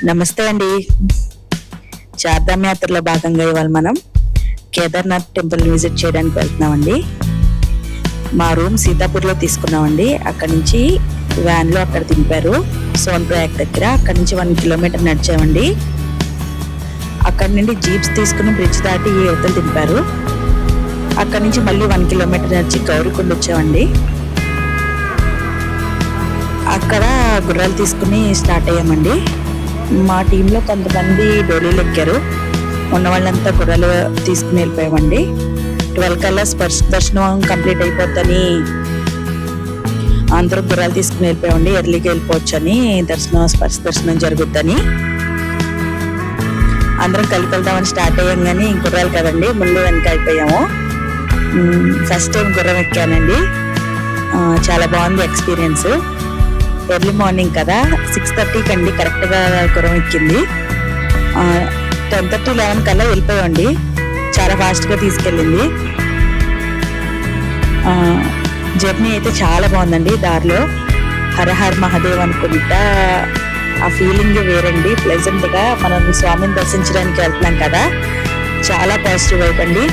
నమస్తే అండి. చార్ధామ్ యాత్రలో భాగంగా ఇవాళ మనం కేదార్నాథ్ టెంపుల్ విజిట్ చేయడానికి వెళ్తున్నామండి. మా రూమ్ సీతాపూర్లో తీసుకున్నామండి. అక్కడి నుంచి వ్యాన్లో అక్కడ దింపారు సోన్ప్రయాగ్ దగ్గర. అక్కడి నుంచి 1 కిలోమీటర్ నడిచామండి. అక్కడి నుండి జీప్స్ తీసుకుని బ్రిడ్జ్ దాటి యువతలు దింపారు. అక్కడి నుంచి మళ్ళీ 1 కిలోమీటర్ నడిచి గౌరీకొండ వచ్చామండి. అక్కడ గుర్రాలు తీసుకుని స్టార్ట్ అయ్యామండి. మా టీంలో కొంతమంది డోలీలు ఎక్కారు. ఉన్న వాళ్ళంతా గుర్రాలు తీసుకుని వెళ్ళిపోయామండి. 12 కల్లా స్పర్శ దర్శనం కంప్లీట్ అయిపోద్దని అందరూ గుర్రాలు తీసుకుని వెళ్ళిపోయామండి. ఎర్లీగా వెళ్ళిపోవచ్చు అని స్పర్శ దర్శనం జరుగుద్దని అందరం కలిపి వెళ్దామని స్టార్ట్ అయ్యాం. కానీ గుర్రాలు కదండి, ముందు వెనక అయిపోయాము. ఫస్ట్ టైం గుర్రం ఎక్కానండి. చాలా బాగుంది ఎక్స్పీరియన్స్. ఎర్లీ మార్నింగ్ కదా, 6:30 అండి కరెక్ట్గా గుర్రం ఎక్కింది. 10:30, 11 కల్లా వెళ్ళిపోయామండి. చాలా ఫాస్ట్గా తీసుకెళ్ళింది. జర్నీ అయితే చాలా బాగుందండి. దారిలో హరహర్ మహాదేవ్ అనుకుంటా ఆ ఫీలింగ్ వేరండి. ప్లెజెంట్గా మనం స్వామిని దర్శించడానికి వెళ్తున్నాం కదా, చాలా పాజిటివ్ వైపు అండి.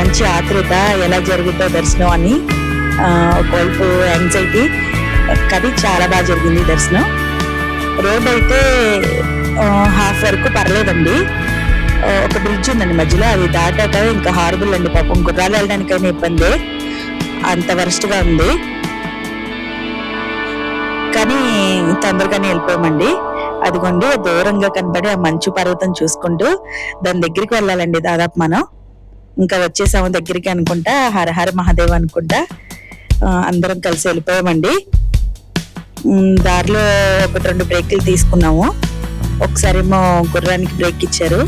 మంచి ఆతృత, ఎలా జరుగుతుందో దర్శనం అని ఒకవైపు యాంగ్జైటీ. కానీ చాలా బాగా జరిగింది దర్శనం. రోడ్ అయితే హాఫ్ వరకు పర్లేదండి. ఒక బ్రిడ్జ్ ఉందండి మధ్యలో, అది దాటాక ఇంకా హారబుల్ అండి. పాపం గుర్రాలు వెళ్ళడానికైనా ఇబ్బంది, అంత వరస్ట్గా ఉంది. కానీ తొందరగానే వెళ్ళిపోయామండి. అదిగోండి దూరంగా కనబడి ఆ మంచు పర్వతం చూసుకుంటూ దాని దగ్గరికి వెళ్ళాలండి. దాదాపు మనం ఇంకా వచ్చేసాము దగ్గరికి అనుకుంటా. హరహర మహాదేవ్ అనుకుంటా అందరం కలిసి వెళ్ళిపోయామండి. దారిలో 1-2 బ్రేకులు తీసుకున్నాము. ఒకసారి ఏమో గుర్రానికి బ్రేక్ ఇచ్చారు,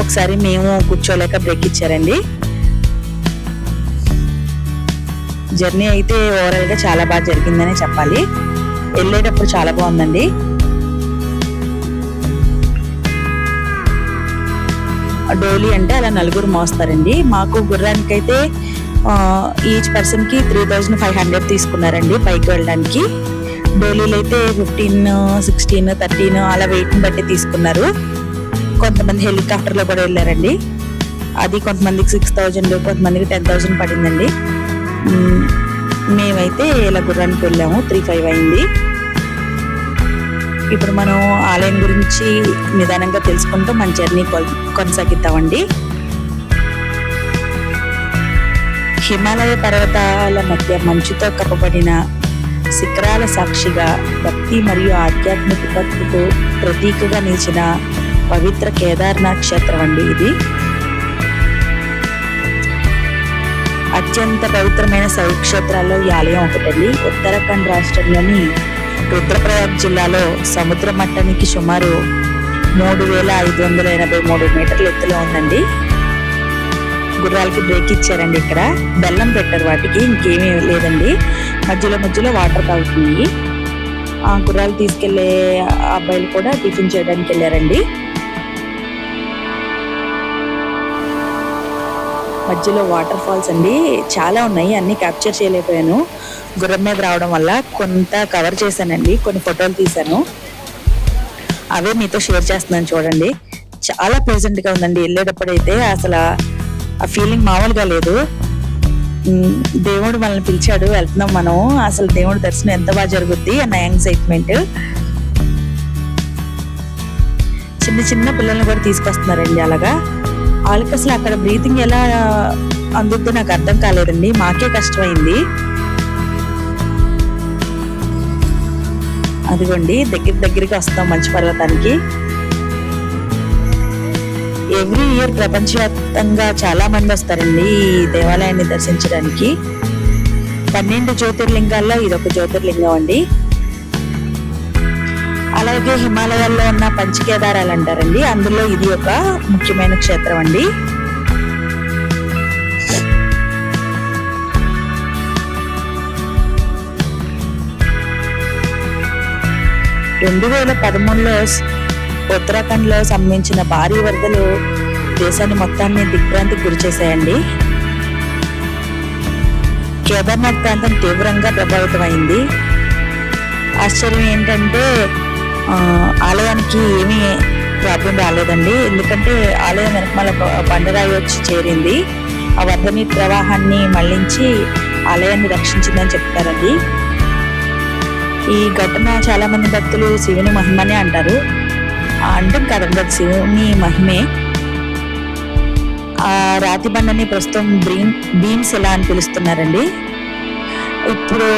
ఒకసారి మేము కూర్చోలేక బ్రేక్ ఇచ్చారండి. జర్నీ అయితే ఓవరాల్ గా చాలా బాగా జరిగిందనే చెప్పాలి. వెళ్ళేటప్పుడు చాలా బాగుందండి. డోలీ అంటే అలా 4 మోస్తారండి. మాకు గుర్రానికి అయితే ఈచ్ పర్సన్ కి 3500 తీసుకున్నారండి పైకి వెళ్ళడానికి. డోలీలు అయితే 15, 16, 13 అలా వెయిట్ ని బట్టి తీసుకున్నారు. కొంతమంది హెలికాప్టర్ లో కూడా వెళ్ళారండి. అది కొంతమందికి 6000, కొంతమందికి 10,000 పడిందండి. మేమైతే ఇలా గుర్రానికి వెళ్ళాము. 3,500 అయింది. ఇప్పుడు మనం ఆలయం గురించి నిదానంగా తెలుసుకుంటూ మన జర్నీ కొనసాగిద్దామండి. హిమాలయ పర్వతాల మధ్య మంచుతో కప్పబడిన శిఖరాల సాక్షిగా భక్తి మరియు ఆధ్యాత్మికతకు ప్రతీకగా నిలిచిన పవిత్ర కేదార్నాథ్ క్షేత్రం అండి ఇది. అత్యంత పవిత్రమైన శైవక్షేత్రాల్లో ఈ ఆలయం ఒకటండి. ఉత్తరాఖండ్ రాష్ట్రంలోని రుద్రప్రయాగ్ జిల్లాలో సముద్ర మట్టానికి సుమారు 3583 మీటర్ల ఎత్తులో ఉందండి. గుర్రాలకి బ్రేక్ ఇచ్చారండి. ఇక్కడ బెల్లం పెట్టారు వాటికి, ఇంకేమీ లేదండి. మధ్యలో వాటర్ తాగుతున్నాయి. ఆ గుర్రాలు తీసుకెళ్లే అబ్బాయిలు కూడా టిఫిన్ చేయడానికి వెళ్ళారండి. మధ్యలో వాటర్ ఫాల్స్ అండి చాలా ఉన్నాయి, అన్ని క్యాప్చర్ చేయలేకపోయాను గుర్రం మీద రావడం వల్ల. కొంత కవర్ చేశానండి, కొన్ని ఫోటోలు తీశాను, అవే మీతో షేర్ చేస్తున్నాను చూడండి. చాలా ప్లెజెంట్ గా ఉందండి. వెళ్ళేటప్పుడు అయితే అసలు ఆ ఫీలింగ్ మామూలుగా లేదు. దేవుడు మనల్ని పిలిచాడు, వెళ్తున్నాం మనం. అసలు దేవుడి దర్శనం ఎంత బాగా జరుగుద్ది అన్న ఎక్సైట్మెంట్. చిన్న పిల్లల్ని కూడా తీసుకొస్తున్నారండి. అలాగా వాళ్ళకి అసలు అక్కడ బ్రీతింగ్ ఎలా అందుద్దో నాకు అర్థం కాలేదండి. మాకే కష్టమైంది. అదిగోండి దగ్గరికి వస్తాం మంచు పర్వతానికి. ఎవ్రీ ఇయర్ ప్రపంచవ్యాప్తంగా చాలా మంది వస్తారండి ఈ దేవాలయాన్ని దర్శించడానికి. 12 జ్యోతిర్లింగాల్లో ఇదొక జ్యోతిర్లింగం అండి. అలాగే హిమాలయాల్లో ఉన్న పంచకేదారాలు అంటారండి, అందులో ఇది ఒక ముఖ్యమైన క్షేత్రం అండి. రెండు 2013లో ఉత్తరాఖండ్ లో సంభవించిన భారీ వరదలు దేశాన్ని మొత్తాన్ని దిగ్భ్రాంతికి గురి చేశాయండి. కేదార్నాథ్ ప్రాంతం తీవ్రంగా ప్రభావితమైంది. ఆశ్చర్యం ఏంటంటే ఆలయానికి ఏమీ ప్రాబ్లం రాలేదండి. ఎందుకంటే ఆలయం వెనకమాల బండరాయి వచ్చి చేరింది. ఆ వరద నీటి ప్రవాహాన్ని మళ్లించి ఆలయాన్ని రక్షించిందని చెప్తారండి. ఈ ఘటన చాలా మంది భక్తులు శివుని మహిమనే అంటారు. అంటాం కదండి, అది శివుని మహిమే. ఆ రాతి బండని ప్రస్తుతం భీమ్శిల అని పిలుస్తున్నారండి. ఇప్పుడు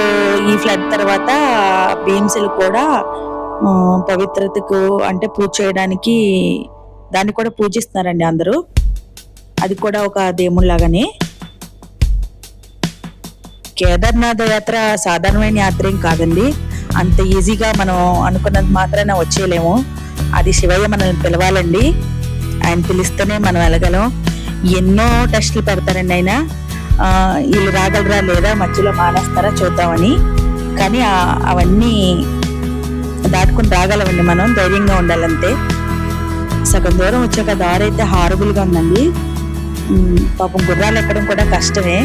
ఈ ఫ్లడ్ తర్వాత భీమ్శిల కూడా పవిత్రతకు అంటే పూజ చేయడానికి దాన్ని కూడా పూజిస్తున్నారండి అందరూ. అది కూడా ఒక దేవుళ్ళలాగానే. కేదార్నాథ్ యాత్ర సాధారణమైన యాత్ర ఏం కాదండి. అంత ఈజీగా మనం అనుకున్నంత మాత్రాన వచ్చేయలేము. అది శివయ్య మనల్ని పిలవాలండి. ఆయన పిలిస్తేనే మనం వెళ్ళగలం. ఎన్నో టెస్టులు పెడతారండి ఆయన. వీళ్ళు రాగలరా లేదా, మధ్యలో మానేస్తారా చూద్దామని. కానీ అవన్నీ దాటుకుని రాగలమండి మనం. ధైర్యంగా ఉండాలంతే. సగం దూరం వచ్చాక దారి అయితే హారబుల్గా ఉందండి. పాపం గుర్రాలు ఎక్కడం కూడా కష్టమే.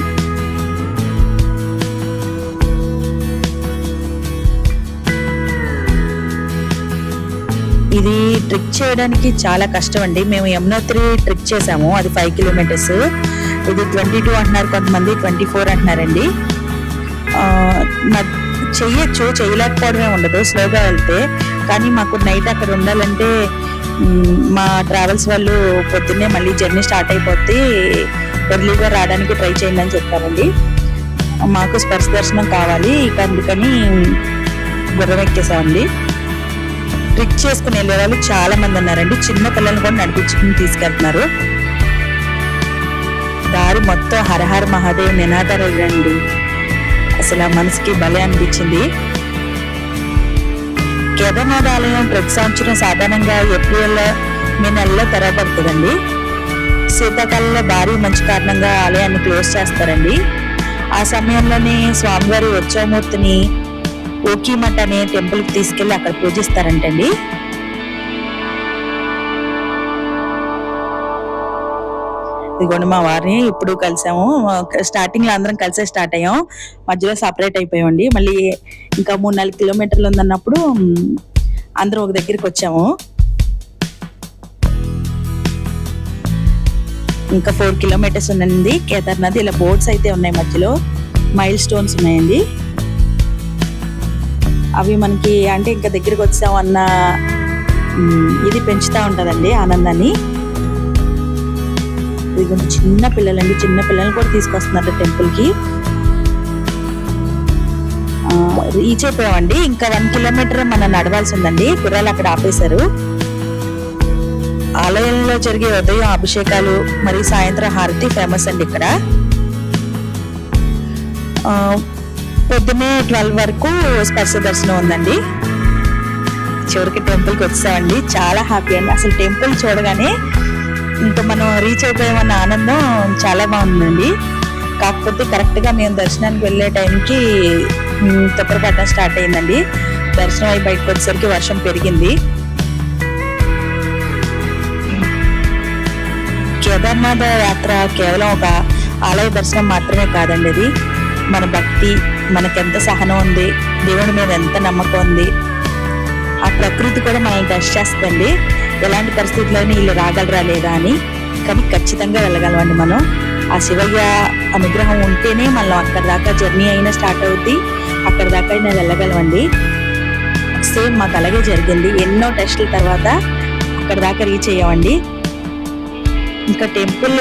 ఇది ట్రిక్ చేయడానికి చాలా కష్టం అండి. మేము యమునోత్రి ట్రిక్ చేసాము, అది 5 కిలోమీటర్స్. ఇది 22 అంటున్నారు, కొంతమంది 24 అంటున్నారండి. చెయ్యొచ్చు, చేయలేకపోవడమే ఉండదు స్లోగా వెళ్తే. కానీ మాకు నైట్ అక్కడ ఉండాలంటే మా ట్రావెల్స్ వాళ్ళు పొద్దున్నే మళ్ళీ జర్నీ స్టార్ట్ అయిపోతే ఎర్లీగా రావడానికి ట్రై చేయండి అని చెప్పారండి. మాకు స్పర్శ దర్శనం కావాలి, ఇక అందుకని గుర్రం ఎక్కేసామండి. ట్రిక్ చేసుకుని వెళ్ళే వాళ్ళు చాలా మంది ఉన్నారండి. చిన్న పిల్లల్ని కూడా నడిపించుకుని తీసుకెళ్తున్నారు. దారి మొత్తం హరహర మహాదేవ్ నినాదాలు రండి. అసలు ఆ మనసుకి భలే అనిపించింది. కేదార్నాథ్ ఆలయం ప్రతి సంవత్సరం సాధారణంగా ఏప్రిల్ మే నెలలో తెరవబడుతుందండి. శీతాకాలంలో భారీ మంచు కారణంగా ఆలయాన్ని క్లోజ్ చేస్తారండి. ఆ సమయంలోనే స్వామివారి ఉత్సవమూర్తిని ఓకీమఠ్ అనే టెంపుల్కి తీసుకెళ్లి అక్కడ పూజిస్తారంటండి. ఇదిగోండి మా వారిని ఇప్పుడు కలిసాము. స్టార్టింగ్ లో అందరం కలిసే స్టార్ట్ అయ్యాం, మధ్యలో సపరేట్ అయిపోయామండి. మళ్ళీ ఇంకా 3-4 కిలోమీటర్లు ఉందన్నప్పుడు అందరం ఒక దగ్గరికి వచ్చాము. ఇంకా 4 కిలోమీటర్స్ ఉందండి కేదార్నాథ్. ఇలా బోర్డ్స్ అయితే ఉన్నాయి, మధ్యలో మైల్ స్టోన్స్ ఉన్నాయండి. అవి మనకి అంటే ఇంకా దగ్గరికి వచ్చాం అన్న ఇది పెంచుతా ఉంటదండి ఆనందాన్ని. ఇది చిన్న పిల్లలండి, చిన్న పిల్లల్ని కూడా తీసుకొస్తున్నారు టెంపుల్ కి. రీచ్ అయిపోయామండి. ఇంకా 1 కిలోమీటర్ మనం నడవాల్సి ఉందండి. గుర్రాలు అక్కడ ఆపేశారు. ఆలయంలో జరిగే ఉదయం అభిషేకాలు మరియు సాయంత్రం హారతి ఫేమస్ అండి ఇక్కడ. పొద్దున్నే 12 వరకు స్పర్శ దర్శనం ఉందండి. చివరికి టెంపుల్కి వచ్చామండి. చాలా హ్యాపీ అండి. అసలు టెంపుల్ చూడగానే ఇంకా మనం రీచ్ అయిపోయామన్న ఆనందం చాలా బాగుందండి. కాకపోతే కరెక్ట్ గా మేము దర్శనానికి వెళ్ళే టైంకి తుప్పర పడడం స్టార్ట్ అయిందండి. దర్శనం అయి బయటకు వచ్చేసరికి వర్షం పెరిగింది. కేదార్నాథ్ యాత్ర కేవలం ఒక ఆలయ దర్శనం మాత్రమే కాదండి. అది మన భక్తి, మనకెంత సహనం ఉంది, దేవుడి మీద ఎంత నమ్మకం ఉంది, ఆ ప్రకృతి కూడా మనల్ని టెస్ట్ చేస్తుంది. ఎలాంటి పరిస్థితుల్లోనే వీళ్ళు రాగలరా లేదా అని. కానీ ఖచ్చితంగా వెళ్ళగలమండి మనం. ఆ శివయ్య అనుగ్రహం ఉంటేనే మనం అక్కడ దాకా జర్నీ అయినా స్టార్ట్ అవుద్ది, అక్కడ దాకా అయినా వెళ్ళగలమండి. సేమ్ మాకు అలాగే జరిగింది. ఎన్నో టెస్టుల తర్వాత అక్కడ దాకా రీచ్ అయ్యామండి. ఇంకా టెంపుల్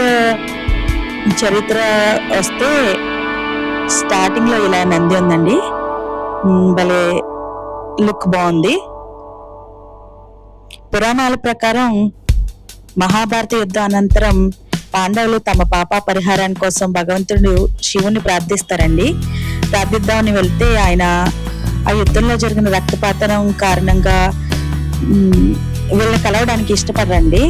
చరిత్ర వస్తే స్టార్టింగ్ లో ఇలా నంది ఉందండి, భలే లుక్ బాగుంది. పురాణాల ప్రకారం మహాభారత యుద్ధం అనంతరం పాండవులు తమ పాప పరిహారాని కోసం భగవంతుడు శివుని ప్రార్థిస్తారండి. ప్రార్థిద్దామని వెళ్తే ఆయన ఆ యుద్ధంలో జరిగిన రక్తపాతం కారణంగా వీళ్ళని కలవడానికి ఇష్టపడరండి.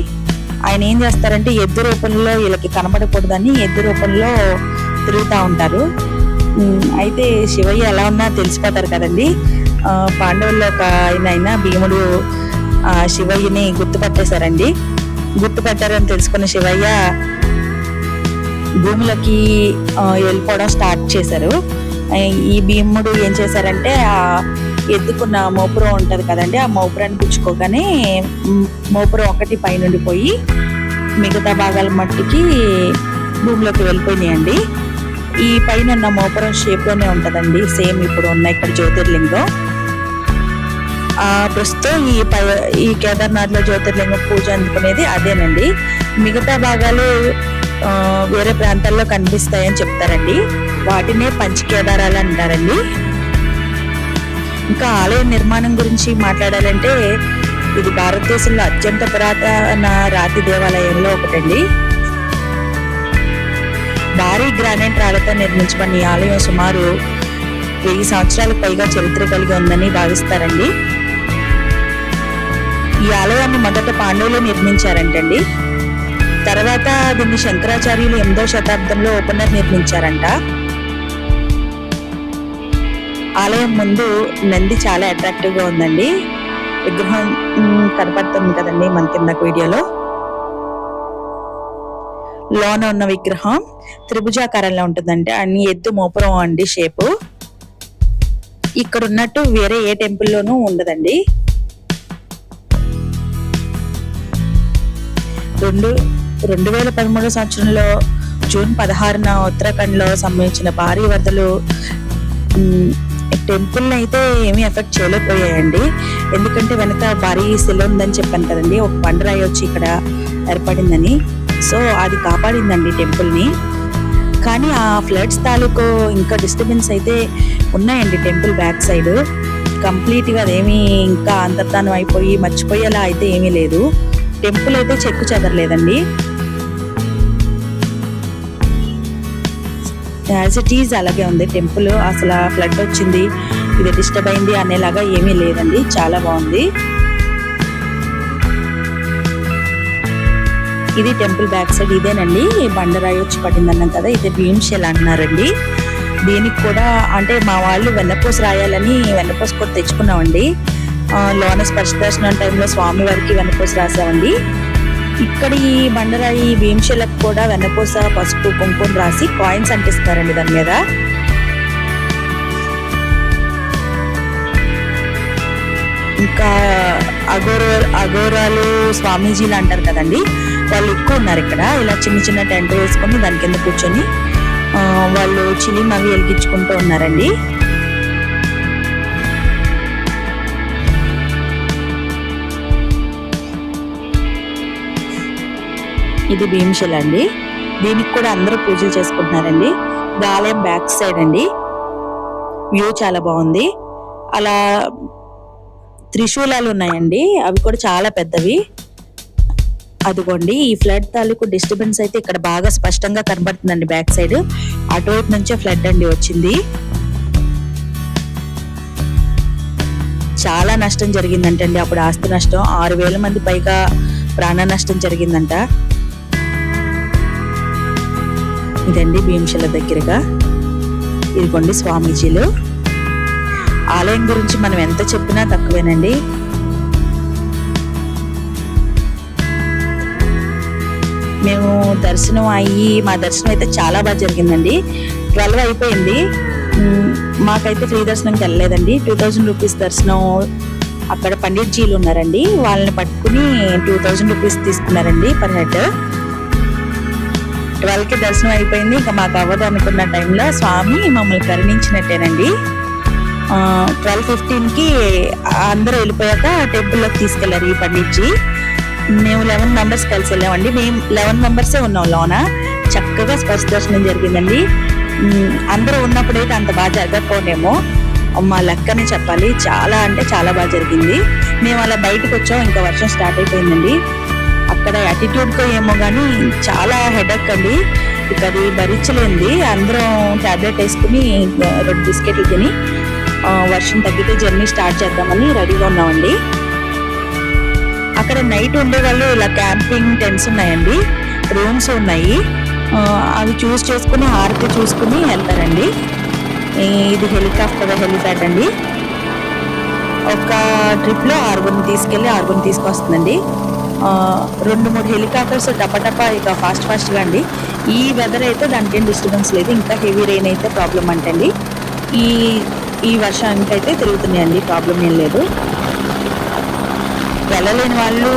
ఆయన ఏం చేస్తారంటే ఎద్దు రూపంలో వీళ్ళకి కనబడకూడదని ఎద్దు రూపంలో తిరుగుతూ ఉంటారు. అయితే శివయ్య ఎలా ఉన్నా తెలిసిపోతారు కదండి. పాండవుల్లో ఒక ఆయన భీముడు శివయ్యని గుర్తుపట్టేశారండి. గుర్తుపట్టారని తెలుసుకున్న శివయ్య భూమిలోకి వెళ్ళిపోవడం స్టార్ట్ చేశారు. ఈ భీముడు ఏం చేశారంటే ఎత్తుకున్న మోపురం ఉంటది కదండి, ఆ మోపురాన్ని పుచ్చుకోగానే మోపురం ఒకటి పైనుండి పోయి మిగతా భాగాల మట్టికి భూమిలోకి వెళ్ళిపోయినాయండి. ఈ పైన ఉన్న మోపురం షేప్ లోనే ఉంటదండి, సేమ్ ఇప్పుడు ఉన్న ఇక్కడ జ్యోతిర్లింగం. ప్రస్తుతం ఈ కేదార్నాథ్ లో జ్యోతిర్లింగం పూజ అందుకునేది అదేనండి. మిగతా భాగాలు వేరే ప్రాంతాల్లో కనిపిస్తాయని చెప్తారండి, వాటినే పంచకేదారాలు అంటారండి. ఇంకా ఆలయ నిర్మాణం గురించి మాట్లాడాలంటే ఇది భారతదేశంలో అత్యంత పురాతన రాతి దేవాలయంలో ఒకటండి. భారీ గ్రానైట్ రాళ్లతో నిర్మించబడిన ఈ ఆలయం సుమారు 1000 సంవత్సరాలకు పైగా చరిత్ర కలిగి ఉందని భావిస్తారండి. ఈ ఆలయాన్ని మొదట పాండవులు నిర్మించారంటండి. తర్వాత దీన్ని శంకరాచార్యులు 8వ శతాబ్దంలో పునర్నిర్మించారంట. ఆలయం ముందు నంది చాలా అట్రాక్టివ్ గా ఉందండి. విగ్రహం కనపడుతుంది కదండి మన కింద వీడియోలో. లోన ఉన్న విగ్రహం త్రిభుజాకారంలో ఉంటుందండి, అన్ని ఎత్తు మోపురం అండి షేపు. ఇక్కడ ఉన్నట్టు వేరే ఏ టెంపుల్లోనూ ఉండదండి. 2013 సంవత్సరంలో జూన్ 16న ఉత్తరాఖండ్ లో సంభవించిన భారీ వరదలు టెంపుల్ అయితే ఏమీ ఎఫెక్ట్ చేయలేకపోయాయండి. ఎందుకంటే వెనక భారీ శిల ఉందని చెప్పాను కదండి, ఒక బండరాయి వచ్చి ఇక్కడ ఏర్పడిందని. సో అది కాపాడిందండి టెంపుల్ ని. కానీ ఆ ఫ్లడ్స్ తాలూకు ఇంకా డిస్టర్బెన్స్ అయితే ఉన్నాయండి టెంపుల్ బ్యాక్ సైడ్. కంప్లీట్ గా అదేమీ ఇంకా అంతర్ధానం అయిపోయి మర్చిపోయేలా అయితే ఏమీ లేదు. టెంపుల్ అయితే చెక్కు చెదరలేదండి, యాజ్ ఇట్ ఈజ్ అలాగే ఉంది టెంపుల్. అసలు ఫ్లడ్ వచ్చింది, ఇది డిస్టర్బ్ అయింది అనేలాగా ఏమీ లేదండి, చాలా బాగుంది. ఇది టెంపుల్ బ్యాక్ సైడ్ ఇదేనండి, బండరాయి వచ్చి పడింది అన్నాం కదా, ఇది భీమ్శిల అంటున్నారండి. దీనికి కూడా అంటే మా వాళ్ళు వెన్నపూస రాయాలని వెన్నపూస కూడా తెచ్చుకున్నామండి. లోన స్పర్శ దర్శనం టైంలో స్వామి వారికి వెన్నపూస రాసామండి. ఇక్కడ ఈ బండరాయి భీమ్శిలకు కూడా వెన్నపూస, పసుపు, కుంకుమ రాసి కాయిన్స్ అంటిస్తారండి దాని మీద. ఇంకా అఘోరాలు స్వామీజీలు అంటారు కదండి, వాళ్ళు ఎక్కువ ఉన్నారు ఇక్కడ. ఇలా చిన్న చిన్న టెంట్ వేసుకొని దాని కింద కూర్చొని వాళ్ళు చిలిం అవి వెలిగించుకుంటూ ఉన్నారండి. ఇది భీమ్శిల అండి, దీనికి కూడా అందరూ పూజలు చేసుకుంటున్నారండి. ఇది ఆలయం బ్యాక్ సైడ్ అండి, వ్యూ చాలా బాగుంది. అలా త్రిశూలాలు ఉన్నాయండి, అవి కూడా చాలా పెద్దవి. అదిగోండి ఈ ఫ్లడ్ తాలూకు డిస్టర్బెన్స్ అయితే ఇక్కడ బాగా స్పష్టంగా కనబడుతుందండి బ్యాక్ సైడ్. అటువైపు నుంచే ఫ్లడ్ అండి వచ్చింది. చాలా నష్టం జరిగిందంటండి అప్పుడు, ఆస్తి నష్టం 6000 మంది పైగా ప్రాణ నష్టం జరిగిందంట. ఇదండి భీమ్శిల దగ్గరగా. ఇదిగోండి స్వామీజీలు. ఆలయం గురించి మనం ఎంత చెప్పినా తక్కువేనండి. మేము దర్శనం అయ్యి, మా దర్శనం అయితే చాలా బాగా జరిగిందండి. 12 అయిపోయింది, మాకైతే ఫ్రీ దర్శనంకి వెళ్ళలేదండి. 2000 రూపీస్ దర్శనం. అక్కడ పండిట్జీలు ఉన్నారండి, వాళ్ళని పట్టుకుని 2000 రూపీస్ తీసుకున్నారండి పర్ హెడ్. 12కి దర్శనం అయిపోయింది, ఇంకా మాకు అవ్వదు అనుకున్న టైంలో స్వామి మమ్మల్ని కరుణించినట్టేనండి. 12:15కి అందరూ వెళ్ళిపోయాక టెంపుల్లోకి తీసుకెళ్లారు ఈ పండిట్జీ. మేము 11 మెంబర్స్ కలిసి వెళ్ళామండి. మేము 11 మెంబర్సే ఉన్నాం లోన. చక్కగా స్పర్శ దర్శనం జరిగిందండి. అందరూ ఉన్నప్పుడైతే అంత బాగా జరగకపోనేమో, మా లెక్కనే చెప్పాలి, చాలా అంటే చాలా బాగా జరిగింది. మేము అలా బయటకు వచ్చాం, ఇంకా వర్షం స్టార్ట్ అయిపోయిందండి. అక్కడ యాటిట్యూడ్తో ఏమో కానీ చాలా హెడేక్ అండి, ఇక అది భరించలేంది. అందరం టాబ్లెట్ వేసుకుని 2 బిస్కెట్లు తిని వర్షం తగ్గితే జర్నీ స్టార్ట్ చేద్దామని రెడీగా ఉన్నామండి. అక్కడ నైట్ ఉండే వాళ్ళు ఇలా క్యాంపింగ్ టెంట్స్ ఉన్నాయండి, రూమ్స్ ఉన్నాయి, అవి చూస్ చేసుకుని హారతి చూసుకుని వెళ్తారండి. ఇది హెలిప్యాడ్ అండి. ఒక ట్రిప్ లో 6 తీసుకెళ్లి 6 తీసుకొస్తుందండి. 2-3 హెలికాప్టర్స్ టపటపా ఇక ఫాస్ట్ గా అండి. ఈ వెదర్ అయితే దానికి ఏం డిస్టర్బెన్స్ లేదు, ఇంకా హెవీ రెయిన్ అయితే ప్రాబ్లం అంటండి. ఈ ఈ వర్షానికి అయితే తిరుగుతున్నాయండి, ప్రాబ్లం ఏం లేదు. వెళ్ళలేని వాళ్ళు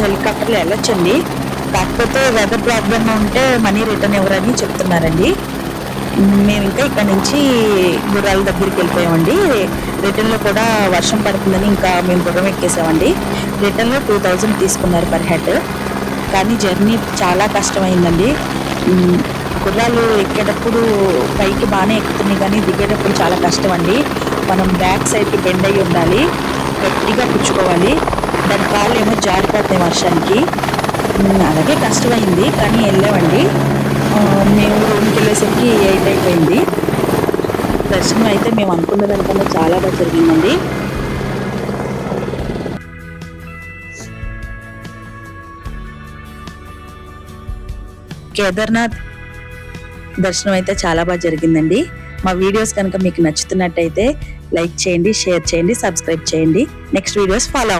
హెలికాప్టర్లో వెళ్ళొచ్చండి, కాకపోతే వెదర్ ప్రాబ్లమ్ ఉంటే మనీ రిటర్న్ ఎవరని చెప్తున్నారండి. మేము ఇంకా ఇక్కడ నుంచి గుర్రాల దగ్గరికి వెళ్ళిపోయామండి. రిటర్న్లో కూడా వర్షం పడుతుందని ఇంకా మేము గుర్రం ఎక్కేసామండి. రిటర్న్లో 2000 తీసుకున్నారు పర్ హెడ్. కానీ జర్నీ చాలా కష్టమైందండి. గుర్రాలు ఎక్కేటప్పుడు పైకి బాగానే ఎక్కుతున్నాయి, కానీ దిగేటప్పుడు చాలా కష్టం అండి. మనం బ్యాక్ సైడ్కి బెండ్ అయ్యి ఉండాలి, గట్టిగా పుచ్చుకోవాలి. దాని కాళ్ళు ఏమో జారిపోతాయి వర్షానికి. అలాగే కష్టమైంది, కానీ వెళ్ళామండి. మేము రూమ్కి వెళ్ళేసరికి 8 అయిపోయింది. దర్శనం అయితే మేము అనుకున్న దానికన్నా చాలా బాగా జరిగిందండి. కేదార్నాథ్ దర్శనం అయితే చాలా బాగా జరిగిందండి. మా వీడియోస్ కనుక మీకు నచ్చుతున్నట్టయితే లైక్ చేయండి, షేర్ చేయండి, సబ్స్క్రైబ్ చేయండి. Next videos follow